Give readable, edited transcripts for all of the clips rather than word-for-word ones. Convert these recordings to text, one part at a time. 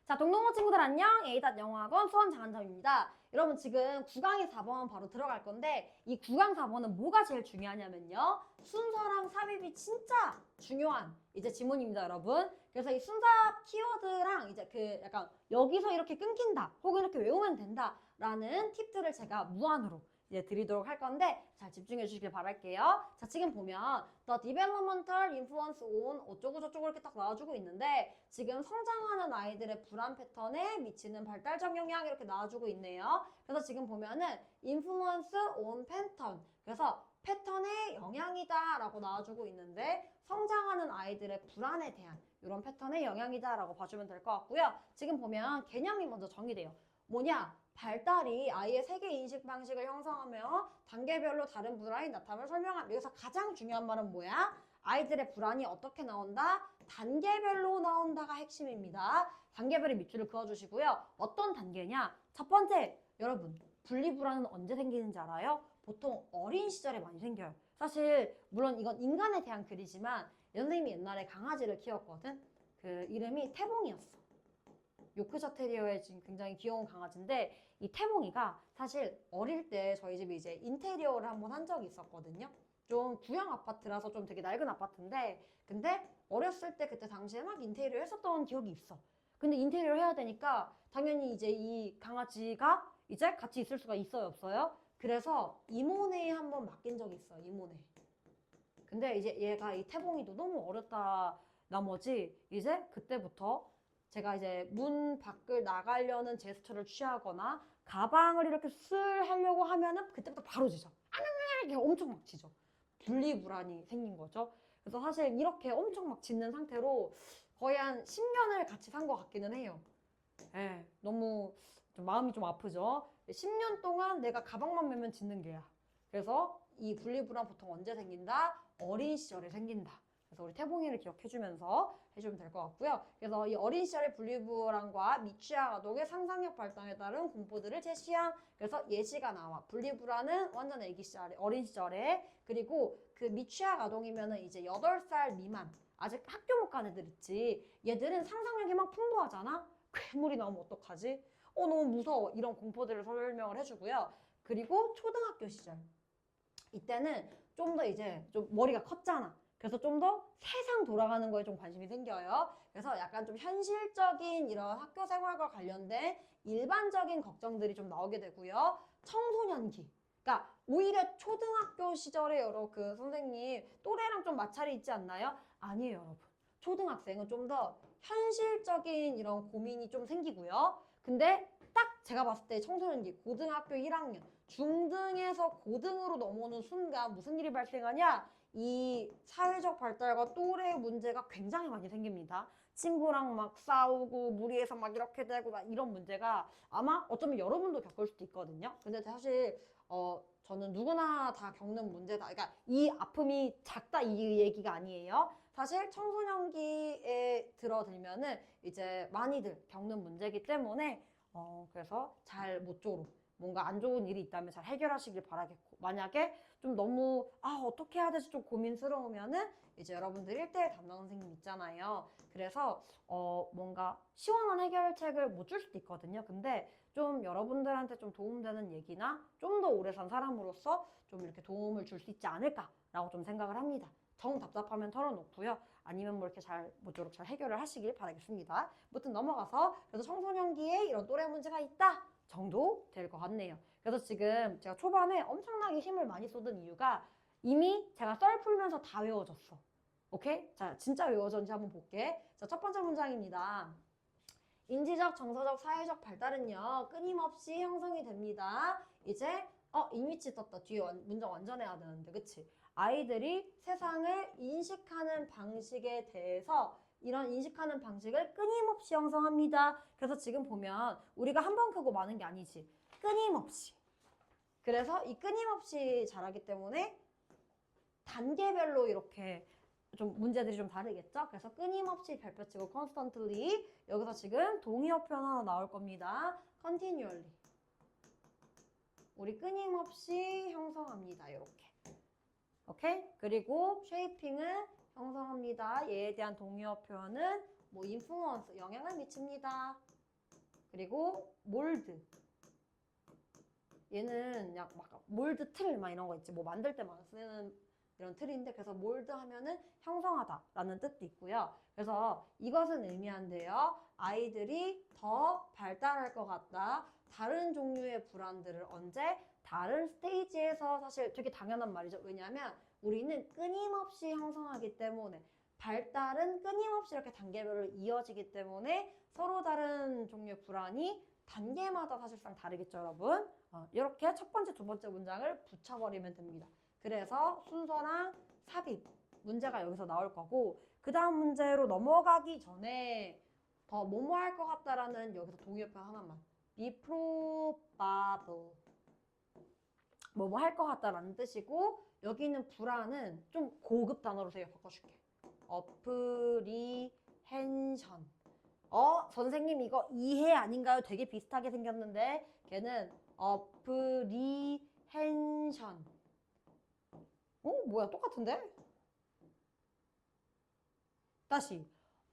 자, 동동호 친구들 안녕! A닷영어학원 수원 장한정입니다. 여러분 지금 9강의 4번 바로 들어갈 건데 이 9강 4번은 뭐가 제일 중요하냐면요. 순서랑 삽입이 진짜 중요한 이제 지문입니다, 여러분. 그래서 이 순삽 키워드랑 이제 그 약간 여기서 이렇게 끊긴다 혹은 이렇게 외우면 된다 라는 팁들을 제가 무한으로 이제 드리도록 할 건데 잘 집중해 주시길 바랄게요. 자, 지금 보면 The Developmental Influence on 어쩌고저쩌고 이렇게 딱 나와주고 있는데 지금 성장하는 아이들의 불안 패턴에 미치는 발달적 영향 이렇게 나와주고 있네요. 그래서 지금 보면은 Influence on Pattern, 그래서 패턴의 영향이다 라고 나와주고 있는데 성장하는 아이들의 불안에 대한 이런 패턴의 영향이다 라고 봐주면 될 것 같고요. 지금 보면 개념이 먼저 정의돼요. 뭐냐? 발달이 아이의 세계 인식 방식을 형성하며 단계별로 다른 불안이 나타남을 설명함. 여기서 가장 중요한 말은 뭐야? 아이들의 불안이 어떻게 나온다? 단계별로 나온다가 핵심입니다. 단계별의 밑줄을 그어주시고요. 어떤 단계냐? 첫 번째, 여러분 분리불안은 언제 생기는지 알아요? 보통 어린 시절에 많이 생겨요. 사실 물론 이건 인간에 대한 글이지만 선생님이 옛날에 강아지를 키웠거든. 그 이름이 태봉이었어. 요크셔 테리어의 지금 굉장히 귀여운 강아지인데 이 태몽이가 사실 어릴 때 저희 집에 이제 인테리어를 한번 한 적이 있었거든요. 좀 구형 아파트라서 좀 되게 낡은 아파트인데 근데 어렸을 때 그때 당시에 막 인테리어 했었던 기억이 있어. 근데 인테리어 해야 되니까 당연히 이제 이 강아지가 이제 같이 있을 수가 있어요, 없어요? 그래서 이모네에 한번 맡긴 적이 있어요, 이모네. 근데 이제 얘가 이 태봉이도 너무 어렸다 나머지 이제 그때부터 제가 이제 문 밖을 나가려는 제스처를 취하거나 가방을 이렇게 슬 하려고 하면은 그때부터 바로 짖어. 이렇게 엄청 막 짖어. 분리불안이 생긴 거죠. 그래서 사실 이렇게 엄청 막 짖는 상태로 거의 한 10년을 같이 산 것 같기는 해요. 예, 너무 좀 마음이 좀 아프죠. 10년 동안 내가 가방만 메면 짖는 개야. 그래서 이 분리불안 보통 언제 생긴다? 어린 시절에 생긴다. 그래서 우리 태봉이를 기억해주면서 해주면 될 것 같고요. 그래서 이 어린 시절의 분리불안과 미취학 아동의 상상력 발달에 따른 공포들을 제시한, 그래서 예시가 나와. 분리불안은 완전 애기 시절에, 어린 시절에, 그리고 그 미취학 아동이면은 이제 8살 미만, 아직 학교 못 간 애들 있지. 얘들은 상상력이 막 풍부하잖아? 괴물이 나오면 어떡하지? 너무 무서워. 이런 공포들을 설명을 해주고요. 그리고 초등학교 시절. 이때는 좀 더 이제 좀 머리가 컸잖아. 그래서 좀 더 세상 돌아가는 거에 좀 관심이 생겨요. 그래서 약간 좀 현실적인 이런 학교 생활과 관련된 일반적인 걱정들이 좀 나오게 되고요. 청소년기. 그러니까 오히려 초등학교 시절에 여러 그 선생님 또래랑 좀 마찰이 있지 않나요? 아니에요, 여러분. 초등학생은 좀 더 현실적인 이런 고민이 좀 생기고요. 근데 딱 제가 봤을 때 청소년기, 고등학교 1학년, 중등에서 고등으로 넘어오는 순간 무슨 일이 발생하냐? 이 사회적 발달과 또래 문제가 굉장히 많이 생깁니다. 친구랑 막 싸우고 무리해서 막 이렇게 되고 막 이런 문제가 아마 어쩌면 여러분도 겪을 수도 있거든요. 근데 사실 저는 누구나 다 겪는 문제다. 그러니까 이 아픔이 작다 이 얘기가 아니에요. 사실 청소년기에 들어들면은 이제 많이들 겪는 문제이기 때문에 그래서 잘 모쪼록 뭔가 안 좋은 일이 있다면 잘 해결하시길 바라겠고, 만약에 좀 너무 어떻게 해야 될지 좀 고민스러우면은 이제 여러분들 1대1 담당 선생님 있잖아요. 그래서 뭔가 시원한 해결책을 못 줄 수도 있거든요. 근데 좀 여러분들한테 좀 도움되는 얘기나 좀 더 오래 산 사람으로서 좀 이렇게 도움을 줄 수 있지 않을까라고 좀 생각을 합니다. 정 답답하면 털어놓고요. 아니면 뭐 이렇게 잘 모쪼록 잘 해결을 하시길 바라겠습니다. 무튼 넘어가서 그래서 청소년기에 이런 또래 문제가 있다 정도 될 것 같네요. 그래서 지금 제가 초반에 엄청나게 힘을 많이 쏟은 이유가 이미 제가 썰 풀면서 다 외워졌어. 오케이? 자, 진짜 외워졌는지 한번 볼게. 자, 첫 번째 문장입니다. 인지적, 정서적, 사회적 발달은요, 끊임없이 형성이 됩니다. 이제, 이미지 떴다. 뒤에 문장 완전해야 되는데, 그치? 아이들이 세상을 인식하는 방식에 대해서 이런 인식하는 방식을 끊임없이 형성합니다. 그래서 지금 보면 우리가 한 번 크고 마는 게 아니지. 끊임없이. 그래서 이 끊임없이 자라기 때문에 단계별로 이렇게 좀 문제들이 좀 다르겠죠? 그래서 끊임없이 별표치고 constantly, 여기서 지금 동의어 표현 하나 나올 겁니다. continually. 우리 끊임없이 형성합니다. 이렇게. 오케이? 그리고 shaping을 형성합니다. 얘에 대한 동의어 표현은 뭐 influence, 영향을 미칩니다. 그리고 몰드. 얘는 약간 막 몰드 틀 막 이런 거 있지. 뭐 만들 때 막 쓰는 이런 틀인데, 그래서 몰드 하면은 형성하다라는 뜻도 있고요. 그래서 이것은 의미한데요. 아이들이 더 발달할 것 같다. 다른 종류의 불안들을 언제? 다른 스테이지에서. 사실 되게 당연한 말이죠. 왜냐하면 우리는 끊임없이 형성하기 때문에, 발달은 끊임없이 이렇게 단계별로 이어지기 때문에 서로 다른 종류의 불안이 단계마다 사실상 다르겠죠, 여러분? 이렇게 첫 번째, 두 번째 문장을 붙여버리면 됩니다. 그래서 순서랑 삽입 문제가 여기서 나올 거고, 그 다음 문제로 넘어가기 전에 더 뭐뭐 할 것 같다라는 여기서 동의어표 하나만. be probable. 뭐뭐 할 것 같다라는 뜻이고, 여기 있는 불안은 좀 고급 단어로 제가 바꿔줄게. apprehension. 선생님 이거 이해 아닌가요? 되게 비슷하게 생겼는데 걔는 apprehension. 뭐야, 똑같은데? 다시.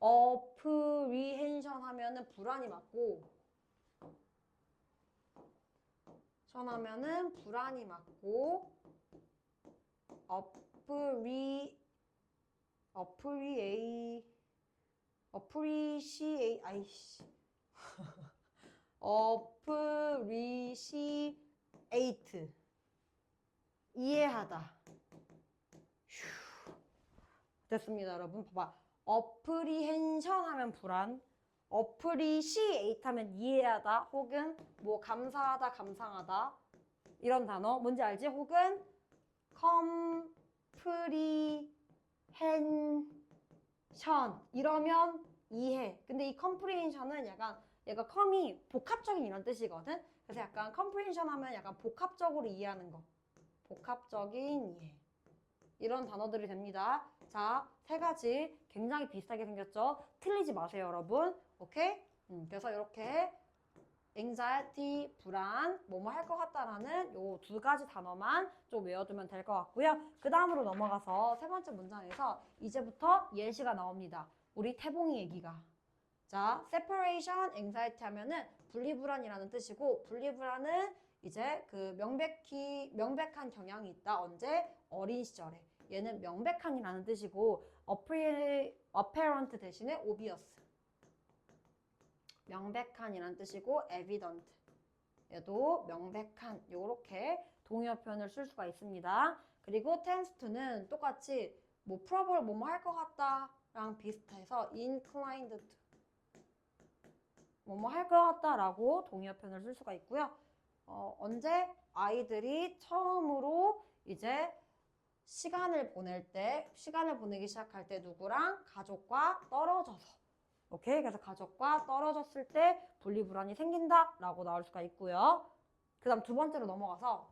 apprehension 하면은 불안이 맞고, 하면은 불안이 맞고, appreciate, 아이씨. appreciate. 이해하다. 휴. 됐습니다, 여러분. 봐봐. apprehension 하면 불안, appreciate 하면 이해하다, 혹은 뭐 감사하다, 감상하다, 이런 단어 뭔지 알지? 혹은 comprehension 이러면 이해. 근데 이 comprehension은 약간 얘가 com이 복합적인 이런 뜻이거든. 그래서 약간 comprehension 하면 약간 복합적으로 이해하는 거, 복합적인 이해, 이런 단어들이 됩니다. 자, 세 가지 굉장히 비슷하게 생겼죠? 틀리지 마세요, 여러분. 오케이? 그래서 이렇게 anxiety, 불안, 뭐뭐 할 것 같다라는 요 두 가지 단어만 좀 외워두면 될 것 같고요. 그 다음으로 넘어가서 세 번째 문장에서 이제부터 예시가 나옵니다. 우리 태봉이 얘기가. 자, separation, anxiety 하면은 분리불안이라는 뜻이고, 분리불안은 이제 그 명백한 경향이 있다. 언제? 어린 시절에. 얘는 명백한이라는 뜻이고, apparent 대신에 obvious. 명백한이라는 뜻이고, evident. 얘도 명백한. 요렇게 동의어 표현을 쓸 수가 있습니다. 그리고 tends to는 똑같이 뭐 probable 뭐뭐 할 것 같다랑 비슷해서 inclined to. 뭐뭐 할 것 같다라고 동의어 표현을 쓸 수가 있고요. 언제? 아이들이 처음으로 이제 시간을 보내기 시작할 때 누구랑? 가족과 떨어져서. 오케이? 그래서 가족과 떨어졌을 때 분리불안이 생긴다 라고 나올 수가 있고요. 그 다음 두 번째로 넘어가서,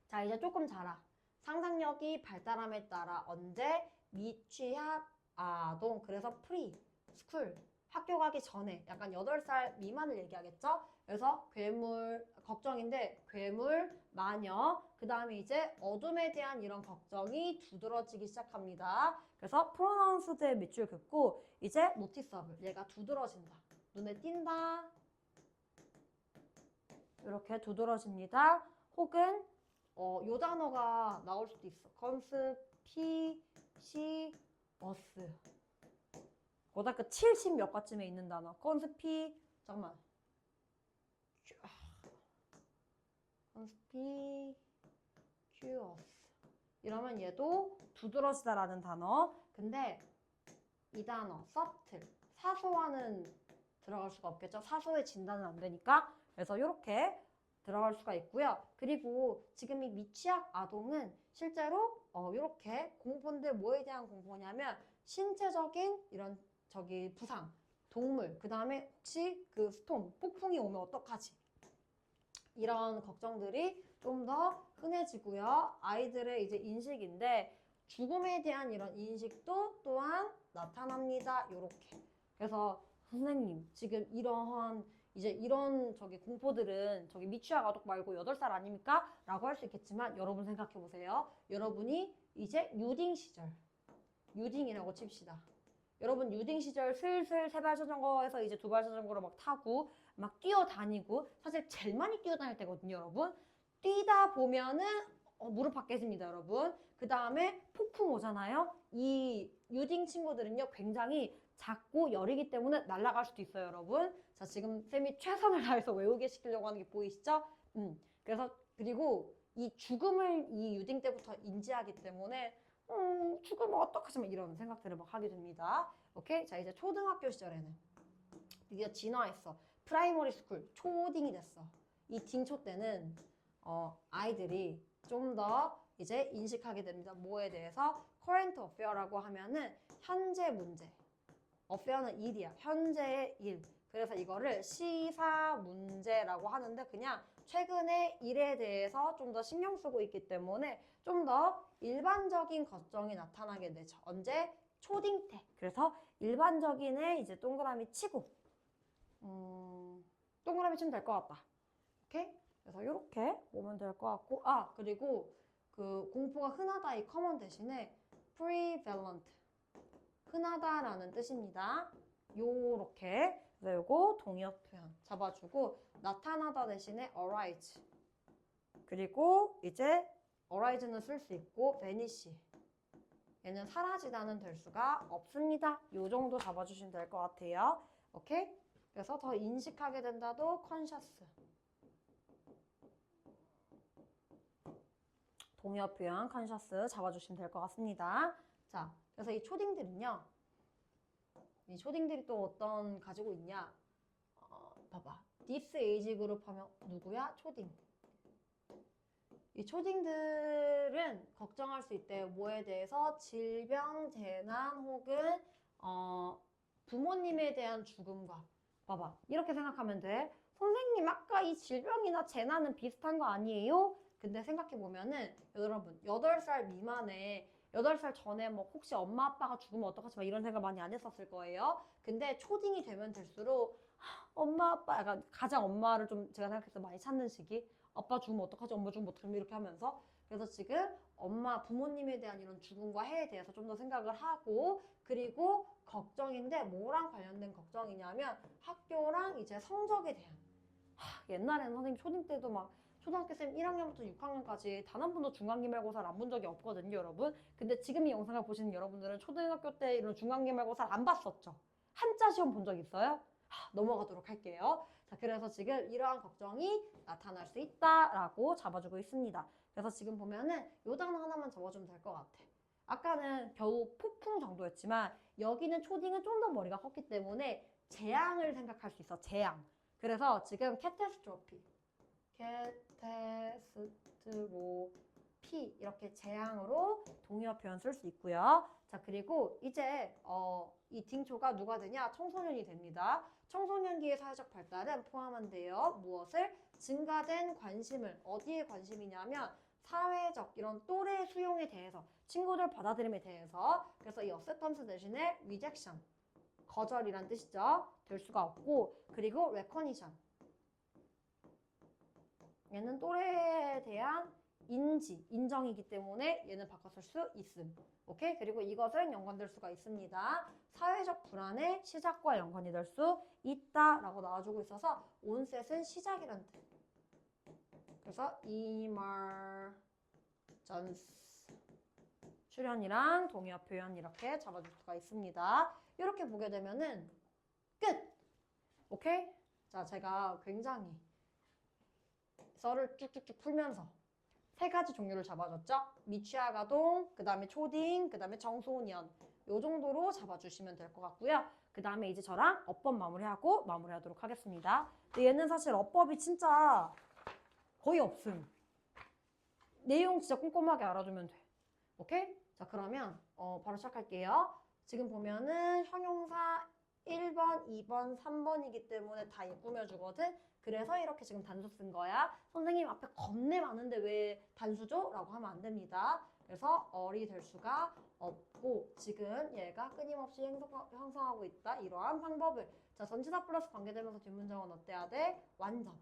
자, 이제 조금 자라. 상상력이 발달함에 따라 언제? 미취학 아동. 그래서 프리, 스쿨, 학교 가기 전에, 약간 8살 미만을 얘기하겠죠? 그래서 괴물, 걱정인데 괴물, 마녀, 그 다음에 이제 어둠에 대한 이런 걱정이 두드러지기 시작합니다. 그래서 프로나운스드의 밑줄 긋고 이제 노티서블, 얘가 두드러진다, 눈에 띈다, 이렇게 두드러집니다. 혹은 요 단어가 나올 수도 있어. conspicuous. 고등학교 70 몇 과쯤에 있는 단어. 잠깐만. conspicuous. 이러면 얘도 두드러지다라는 단어. 근데 이 단어, subtle, 사소한은 들어갈 수가 없겠죠. 사소의 진단은 안 되니까. 그래서 이렇게 들어갈 수가 있고요. 그리고 지금 이 미취학 아동은 실제로 이렇게 공포인데 뭐에 대한 공포냐면 신체적인 이런 부상, 동물, 그 다음에 혹시 그 스톰, 폭풍이 오면 어떡하지? 이런 걱정들이 좀 더 흔해지고요. 아이들의 이제 인식인데, 죽음에 대한 이런 인식도 또한 나타납니다. 요렇게. 그래서 선생님, 지금 이런 공포들은 미취학 아동 말고 8살 아닙니까? 라고 할 수 있겠지만, 여러분 생각해 보세요. 여러분이 이제 유딩 시절, 유딩이라고 칩시다. 여러분 유딩 시절 슬슬 세 발 자전거에서 이제 두 발 자전거로 막 타고 막 뛰어다니고 사실 제일 많이 뛰어다닐 때거든요, 여러분. 뛰다 보면은 무릎 아깨집니다, 여러분. 그 다음에 폭풍 오잖아요. 이 유딩 친구들은요, 굉장히 작고 여리기 때문에 날아갈 수도 있어요, 여러분. 자, 지금 쌤이 최선을 다해서 외우게 시키려고 하는 게 보이시죠? 그래서 그리고 이 죽음을 이 유딩 때부터 인지하기 때문에 죽으면 어떡하지? 이런 생각들을 막 하게 됩니다. 오케이? 자, 이제 초등학교 시절에는 드디어 진화했어. 프라이머리 스쿨, 초딩이 됐어. 이 딩초 때는 아이들이 좀 더 이제 인식하게 됩니다. 뭐에 대해서? current affair라고 하면은 현재 문제. affair는 일이야. 현재의 일. 그래서 이거를 시사 문제라고 하는데 그냥 최근의 일에 대해서 좀 더 신경 쓰고 있기 때문에 좀 더 일반적인 걱정이 나타나게 되죠. 언제? 초딩 때. 그래서 일반적인 애 이제 동그라미 치고 동그라미 치면 될 것 같다. 오케이? 그래서 이렇게 보면 될 것 같고 그리고 그 공포가 흔하다 이 커먼 대신에 prevalent 흔하다라는 뜻입니다. 요렇게 그래서 요거 동의어 표현 잡아주고 나타나다 대신에 arise 그리고 이제 arise는 쓸 수 있고 vanish 얘는 사라지다는 될 수가 없습니다. 요 정도 잡아주시면 될 것 같아요. 오케이? 그래서 더 인식하게 된다도 conscious 동의어 표현 conscious 잡아주시면 될 것 같습니다. 자, 그래서 이 초딩들은요. 이 초딩들이 또 어떤 가지고 있냐? 봐봐. this age 그룹 하면 누구야? 초딩. 이 초딩들은 걱정할 수 있대. 뭐에 대해서? 질병, 재난 혹은 부모님에 대한 죽음과 봐봐. 이렇게 생각하면 돼. 선생님 아까 이 질병이나 재난은 비슷한 거 아니에요? 근데 생각해보면은 여러분 8살 미만에 8살 전에 뭐 혹시 엄마 아빠가 죽으면 어떡하지 막 이런 생각 많이 안 했었을 거예요. 근데 초딩이 되면 될수록 엄마 아빠 약간 가장 엄마를 좀 제가 생각했을 때 많이 찾는 시기 아빠 죽으면 어떡하지 엄마 죽으면 어떡하지 이렇게 하면서 그래서 지금 엄마 부모님에 대한 이런 죽음과 해에 대해서 좀 더 생각을 하고 그리고 걱정인데 뭐랑 관련된 걱정이냐면 학교랑 이제 성적에 대한 옛날에는 선생님 초딩 때도 막 초등학교 쌤 1학년부터 6학년까지 단 한 번도 중간기말고사를 안 본 적이 없거든요, 여러분. 근데 지금 이 영상을 보시는 여러분들은 초등학교 때 이런 중간기말고사를 안 봤었죠? 한자 시험 본 적 있어요? 넘어가도록 할게요. 자, 그래서 지금 이러한 걱정이 나타날 수 있다라고 잡아주고 있습니다. 그래서 지금 보면은 요 단어 하나만 잡아주면 될 것 같아. 아까는 겨우 폭풍 정도였지만 여기는 초딩은 좀 더 머리가 컸기 때문에 재앙을 생각할 수 있어, 재앙. 그래서 지금 catastrophe, catastrophe 이렇게 재앙으로 동의어 표현 쓸 수 있고요. 자, 그리고 이제 이 딩초가 누가 되냐? 청소년이 됩니다. 청소년기의 사회적 발달은 포함한대요. 무엇을? 증가된 관심을 어디에 관심이냐면 사회적 이런 또래 수용에 대해서 친구들 받아들임에 대해서 그래서 이 acceptance 대신에 rejection 거절이란 뜻이죠. 될 수가 없고 그리고 recognition 얘는 또래에 대한 인지, 인정이기 때문에 얘는 바꿔 쓸 수 있음. 오케이? 그리고 이것은 연관될 수가 있습니다. 사회적 불안의 시작과 연관이 될 수 있다라고 나와주고 있어서 onset은 시작이란 뜻. 그래서 emergence 출현이랑 동의어 표현 이렇게 잡아줄 수가 있습니다. 이렇게 보게 되면은 끝! 오케이? 자, 제가 굉장히 썰을 쭉쭉쭉 풀면서 세 가지 종류를 잡아줬죠? 미취학 아동, 그 다음에 초딩, 그 다음에 청소년 요 정도로 잡아주시면 될 것 같고요. 그 다음에 이제 저랑 어법 마무리하고 마무리하도록 하겠습니다. 근데 얘는 사실 어법이 진짜 거의 없음. 내용 진짜 꼼꼼하게 알아두면 돼. 오케이? 자, 그러면 바로 시작할게요. 지금 보면은 형용사 1번, 2번, 3번이기 때문에 다 꾸며주거든. 그래서 이렇게 지금 단수 쓴 거야. 선생님 앞에 겁내 많은데 왜 단수죠? 라고 하면 안 됩니다. 그래서 어리 될 수가 없고 지금 얘가 끊임없이 형성하고 있다. 이러한 방법을. 자, 전치사 플러스 관계되면서 뒷문장은 어때야 돼? 완성.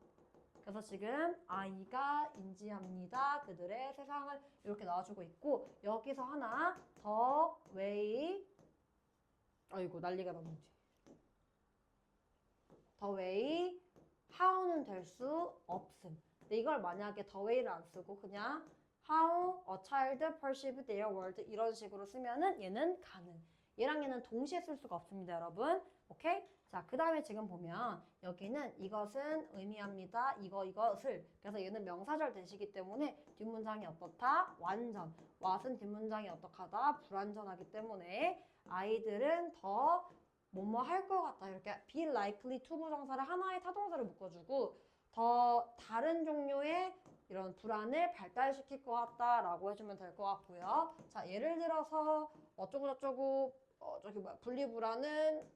그래서 지금 아이가 인지합니다. 그들의 세상을 이렇게 나와주고 있고 여기서 하나 the way 아이고 난리가 났는지. the way how는 될 수 없음. 근데 이걸 만약에 the way를 안 쓰고 그냥 how a child perceive their world 이런 식으로 쓰면은 얘는 가능. 얘랑 얘는 동시에 쓸 수가 없습니다, 여러분. 오케이? 자, 그 다음에 지금 보면 여기는 이것은 의미합니다. 이것을. 그래서 얘는 명사절 대시기 때문에 뒷문장이 어떻다? 완전. what은 뒷문장이 어떡하다? 불완전하기 때문에 아이들은 더 뭐뭐 할 것 같다. 이렇게 be likely to 부정사를 하나의 타동사를 묶어주고 더 다른 종류의 이런 불안을 발달시킬 것 같다라고 해주면 될 것 같고요. 자, 예를 들어서 어쩌고저쩌고 저기 뭐야 분리불안은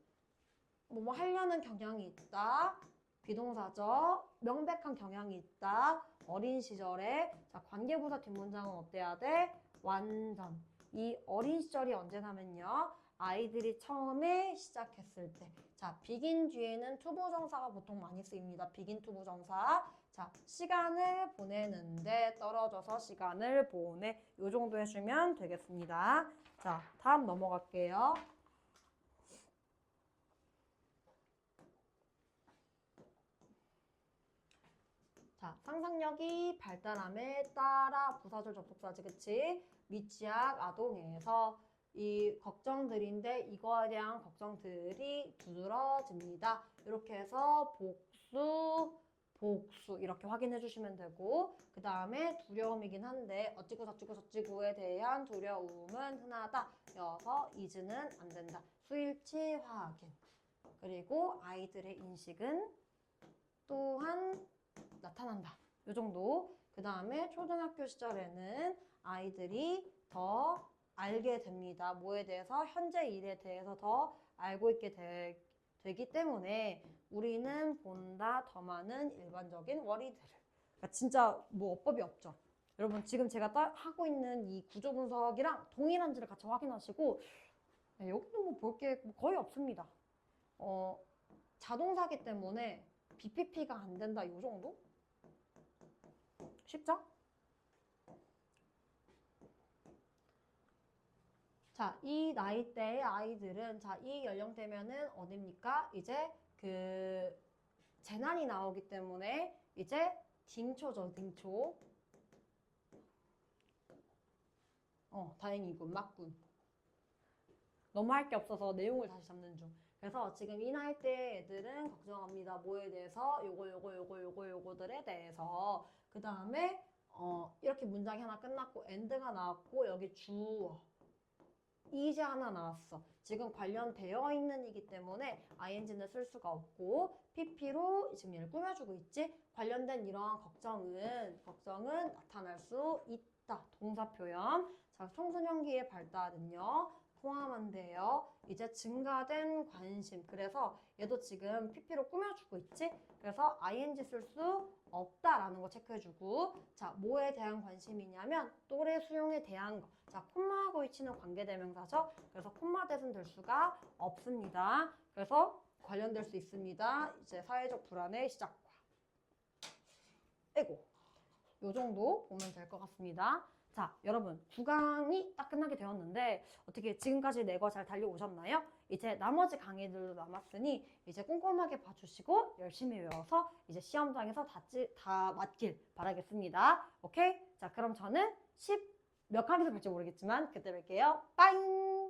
뭐뭐 하려는 경향이 있다. 비동사죠. 명백한 경향이 있다. 어린 시절에 자 관계부사 뒷문장은 어때야 돼? 완전. 이 어린 시절이 언제냐면요. 아이들이 처음에 시작했을 때. 자, begin 뒤에는 투부정사가 보통 많이 쓰입니다. begin 투부정사. 자, 시간을 보내는데 떨어져서 시간을 보내. 요 정도 해주면 되겠습니다. 자, 다음 넘어갈게요. 자, 상상력이 발달함에 따라 부사절 접속사지, 그치? 미취학 아동에서 이 걱정들인데 이거에 대한 걱정들이 두드러집니다. 이렇게 해서 복수 이렇게 확인해 주시면 되고 그 다음에 두려움이긴 한데 어찌고 저찌고 저찌고에 대한 두려움은 흔하다. 여서 is는 안 된다. 수일치 확인. 그리고 아이들의 인식은 또한 나타난다. 이 정도. 그 다음에 초등학교 시절에는 아이들이 더 알게 됩니다. 뭐에 대해서? 현재 일에 대해서 더 알고 있게 되기 때문에 우리는 본다 더 많은 일반적인 worry들을. 그러니까 진짜 뭐 어법이 없죠. 여러분 지금 제가 하고 있는 이 구조 분석이랑 동일한지를 같이 확인하시고 여기도 뭐 볼 게 거의 없습니다. 자동사기 때문에 BPP가 안 된다 이 정도? 쉽죠? 자, 이 나이대의 아이들은 자, 이 연령대면은 어딥니까? 이제 그 재난이 나오기 때문에 이제 딩초죠, 딩초. 다행이군, 맞군. 너무 할 게 없어서 내용을 다시 잡는 중. 그래서 지금 이 나이대 애들은 걱정합니다. 뭐에 대해서? 요거들에 대해서. 그 다음에 이렇게 문장이 하나 끝났고 end가 나왔고 여기 주어. 이제 하나 나왔어. 지금 관련되어 있는 이기 때문에 ing는 쓸 수가 없고 pp로 지금 얘를 꾸며주고 있지. 관련된 이러한 걱정은 나타날 수 있다. 동사 표현. 자, 청소년기의 발달은요. 포함한대요. 이제 증가된 관심. 그래서 얘도 지금 pp로 꾸며주고 있지. 그래서 ing 쓸 수 없다라는 거 체크해주고 자, 뭐에 대한 관심이냐면 또래 수용에 대한 거. 자, 콤마하고 위치는 관계대명사죠. 그래서 콤마 대신 될 수가 없습니다. 그래서 관련될 수 있습니다. 이제 사회적 불안의 시작과. 에고. 요 정도 보면 될 것 같습니다. 자, 여러분 9강이 딱 끝나게 되었는데 어떻게 지금까지 내거 잘 달려오셨나요? 이제 나머지 강의들도 남았으니 이제 꼼꼼하게 봐주시고 열심히 외워서 이제 시험장에서 다 맞길 바라겠습니다. 오케이? 자, 그럼 저는 몇 강에서 뵐지 모르겠지만 그때 뵐게요. 빠잉!